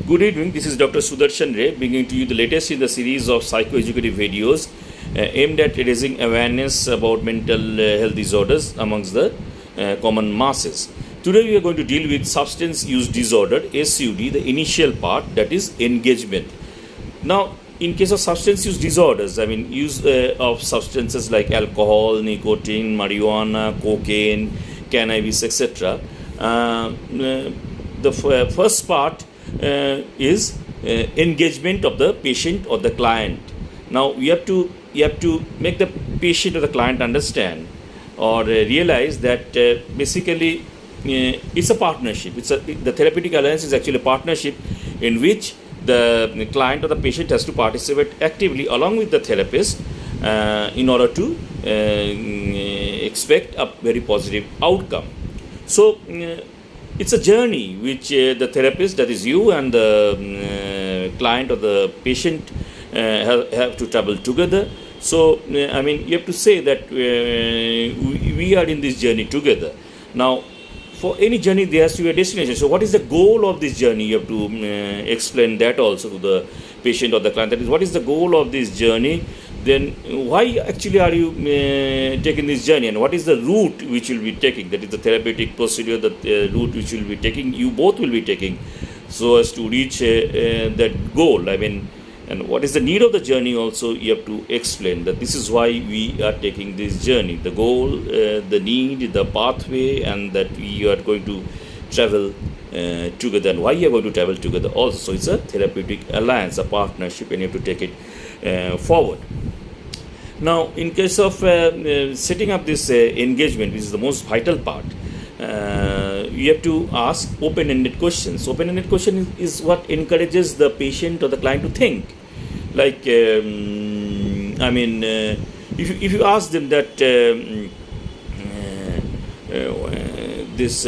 Good evening, this is Dr. Sudarshan Ray bringing to you the latest in the series of psychoeducative videos aimed at raising awareness about mental health disorders amongst the common masses. Today we are going to deal with substance use disorder, SUD, the initial part, that is engagement. Now, in case of substance use disorders, use of substances like alcohol, nicotine, marijuana, cocaine, cannabis, etc. The first part is engagement of the patient or the client. Now you have to make the patient or the client understand or realize that basically it's a partnership. The therapeutic alliance is actually a partnership in which the client or the patient has to participate actively along with the therapist in order to expect a very positive outcome. So it's a journey which the therapist, that is you, and the client or the patient have to travel together. So, you have to say that we are in this journey together. Now, for any journey, there has to be a destination. So, what is the goal of this journey? You have to explain that also to the patient or the client. That is, what is the goal of this journey? Then why actually are you taking this journey, and what is the route which you will be taking? That is the therapeutic procedure, the route which you will be taking, you both will be taking, so as to reach that goal. And what is the need of the journey also, you have to explain that this is why we are taking this journey, the goal, the need, the pathway, and that we are going to travel together, and why you are going to travel together also. So it's a therapeutic alliance, a partnership, and you have to take it forward. Now, in case of setting up this engagement, which is the most vital part, you have to ask open-ended questions. Open-ended question is what encourages the patient or the client to think. Like, if you ask them that this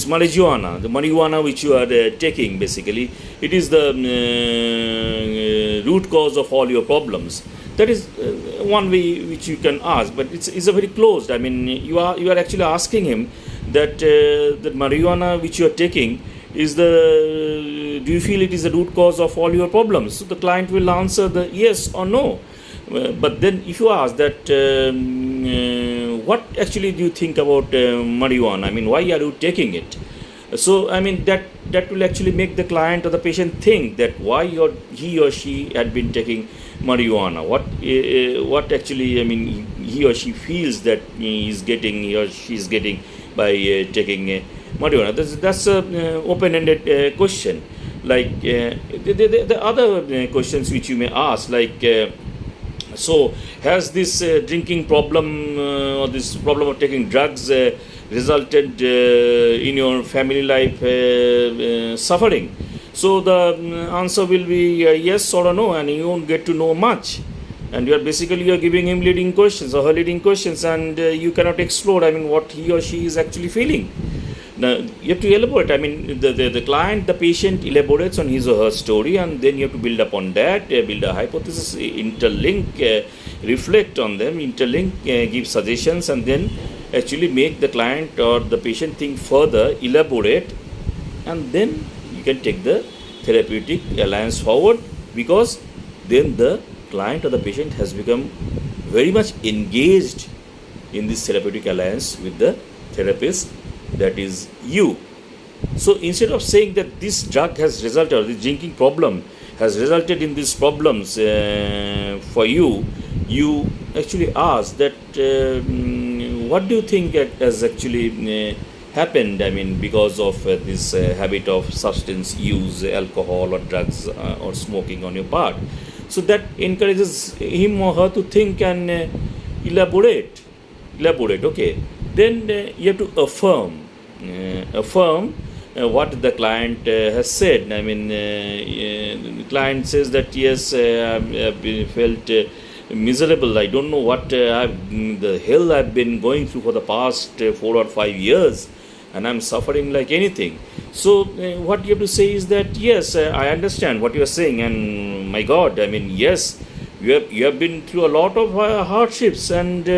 marijuana which you are taking, basically, it is the root cause of all your problems. That is one way which you can ask, but it's a very closed. You are actually asking him that the marijuana which you are taking is do you feel it is the root cause of all your problems? So the client will answer the yes or no. But then if you ask that what actually do you think about marijuana? Why are you taking it? So that will actually make the client or the patient think that why he or she had been taking marijuana. What actually he or she feels that he or she is getting by taking marijuana. That's a open-ended question. Like the other questions which you may ask, like so has this drinking problem or this problem of taking drugs resulted in your family life suffering? So the answer will be yes or no, and you won't get to know much. And you are giving him leading questions or her leading questions, and you cannot explore what he or she is actually feeling. Now you have to elaborate. The client, the patient elaborates on his or her story, and then you have to build upon that, build a hypothesis, interlink, reflect on them, give suggestions, and then actually make the client or the patient think further, elaborate, and then you can take the therapeutic alliance forward, because then the client or the patient has become very much engaged in this therapeutic alliance with the therapist, that is you. So instead of saying that this drug has resulted, or this drinking problem has resulted in these problems for you, you actually ask that what do you think has actually happened, because of this habit of substance use, alcohol or drugs or smoking on your part. So that encourages him or her to think and elaborate, okay. Then you have to affirm what the client has said. The client says that yes, I've felt miserable. I don't know what the hell I've been going through for the past 4 or 5 years, and I'm suffering like anything. So what you have to say is that yes, I understand what you are saying, and my God, yes, you have been through a lot of hardships, and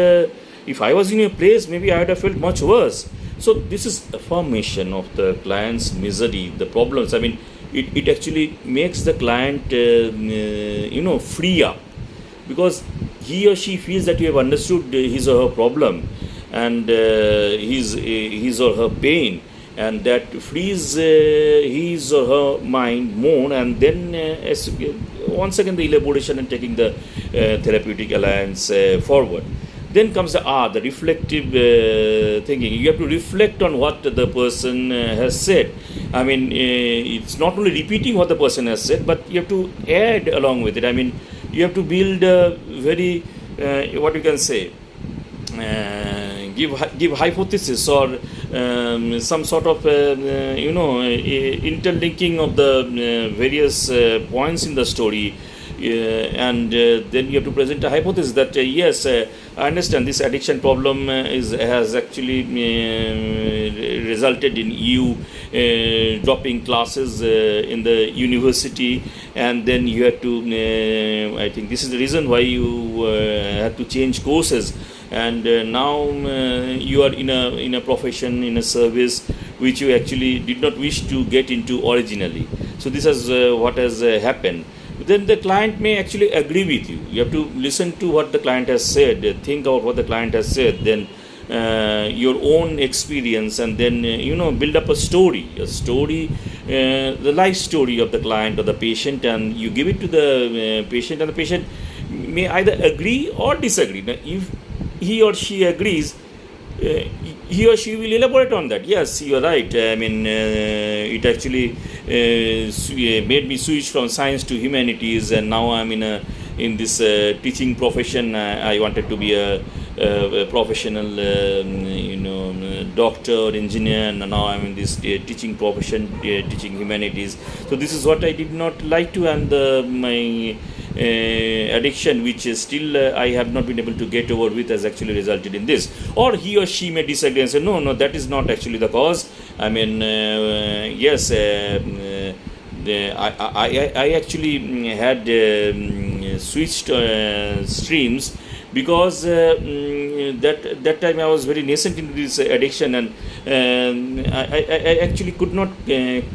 if I was in your place, maybe I would have felt much worse. So this is affirmation of the client's misery, the problems. it actually makes the client free up, because he or she feels that you have understood his or her problem and his or her pain, and that frees his or her mind more, and then once again the elaboration and taking the therapeutic alliance forward. Then comes the reflective thinking. You have to reflect on what the person has said. I mean, it's not only repeating what the person has said, but you have to add along with it. I mean, you have to build a very, what you can say, give hypothesis or some sort of interlinking of the various points in the story, and then you have to present a hypothesis that yes, I understand this addiction problem has actually resulted in you dropping classes in the university, and then you had to I think this is the reason why you had to change courses, and now you are in a profession, in a service which you actually did not wish to get into originally. So this is what has happened. Then the client may actually agree with you. You have to listen to what the client has said, think about what the client has said, then your own experience, and then build up a story, the life story of the client or the patient, and you give it to the patient, and the patient may either agree or disagree. Now, if he or she agrees, he or she will elaborate on that. Yes, you are right. I mean, it actually made me switch from science to humanities, and now I'm in this teaching profession. I wanted to be a professional, doctor or engineer, and now I'm in this teaching profession, teaching humanities. So this is what I did not like to, and my addiction, which is still I have not been able to get over with, has actually resulted in this. Or he or she may disagree and say, no, that is not actually the cause. I mean, yes, I actually had switched streams, because that time I was very nascent into this addiction, and I actually could not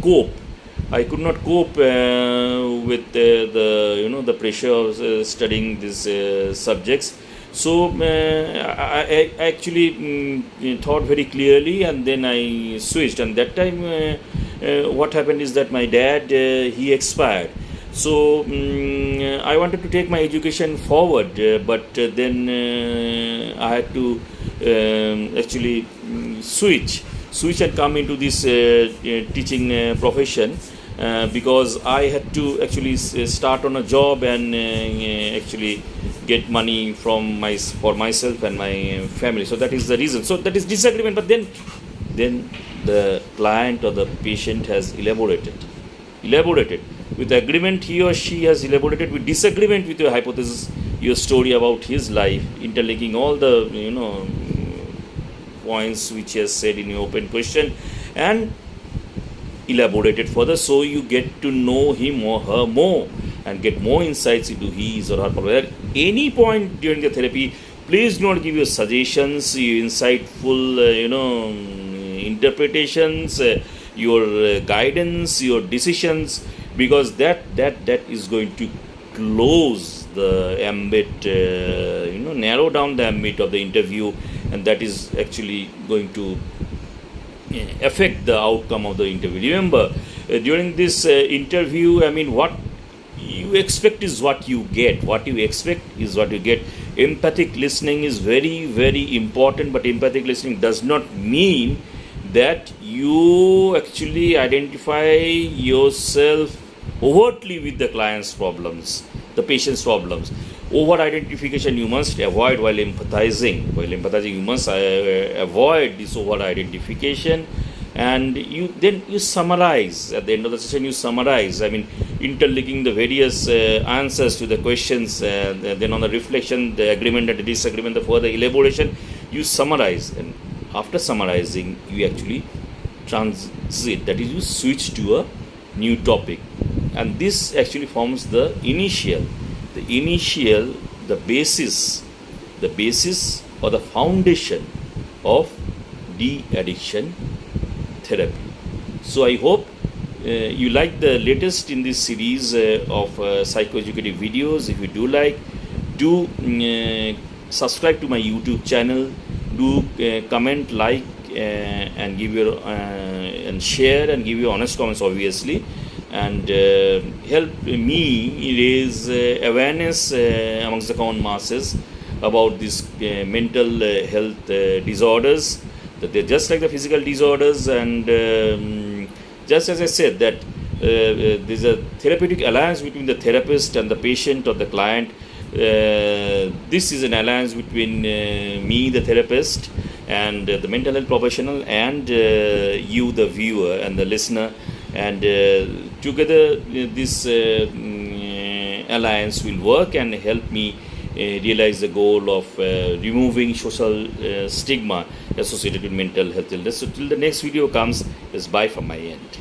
cope. I could not cope with the pressure of studying these subjects. So I actually thought very clearly, and then I switched. And that time, what happened is that my dad he expired. So I wanted to take my education forward, but then I had to actually switch and come into this teaching profession. Because I had to actually start on a job and actually get money for myself and my family. So that is the reason. So that is disagreement. But then the client or the patient has elaborated with agreement. He or she has elaborated with disagreement with your hypothesis, your story about his life, interlinking all the points which he has said in your open question, and elaborated further, so you get to know him or her more and get more insights into his or her problem. At any point during the therapy, please do not give your suggestions, your insightful interpretations, your guidance, your decisions, because that is going to close the ambit, narrow down the ambit of the interview, and that is actually going to affect the outcome of the interview. Remember, during this interview, I mean, what you expect is what you get. What you expect is what you get. Empathic listening is very, very important, but empathic listening does not mean that you actually identify yourself overtly with the client's problems, the patient's problems. Over identification you must avoid while empathizing. While empathizing, you must avoid this over identification, and you summarize at the end of the session. You summarize. I mean, interlinking the various answers to the questions. Then on the reflection, the agreement and the disagreement, the further elaboration, you summarize, and after summarizing, you actually transit. That is, you switch to a new topic, and this actually forms the basis or the foundation of de-addiction therapy. So I hope you like the latest in this series of psychoeducative videos. If you do like, do subscribe to my YouTube channel. Do comment, like, and give your and share and give your honest comments, obviously, and help me raise awareness amongst the common masses about these mental health disorders, that they're just like the physical disorders. And just as I said, that there's a therapeutic alliance between the therapist and the patient or the client. This is an alliance between me, the therapist, and the mental health professional, and you, the viewer and the listener. And together this alliance will work and help me realize the goal of removing social stigma associated with mental health illness. So till the next video comes, is bye from my end.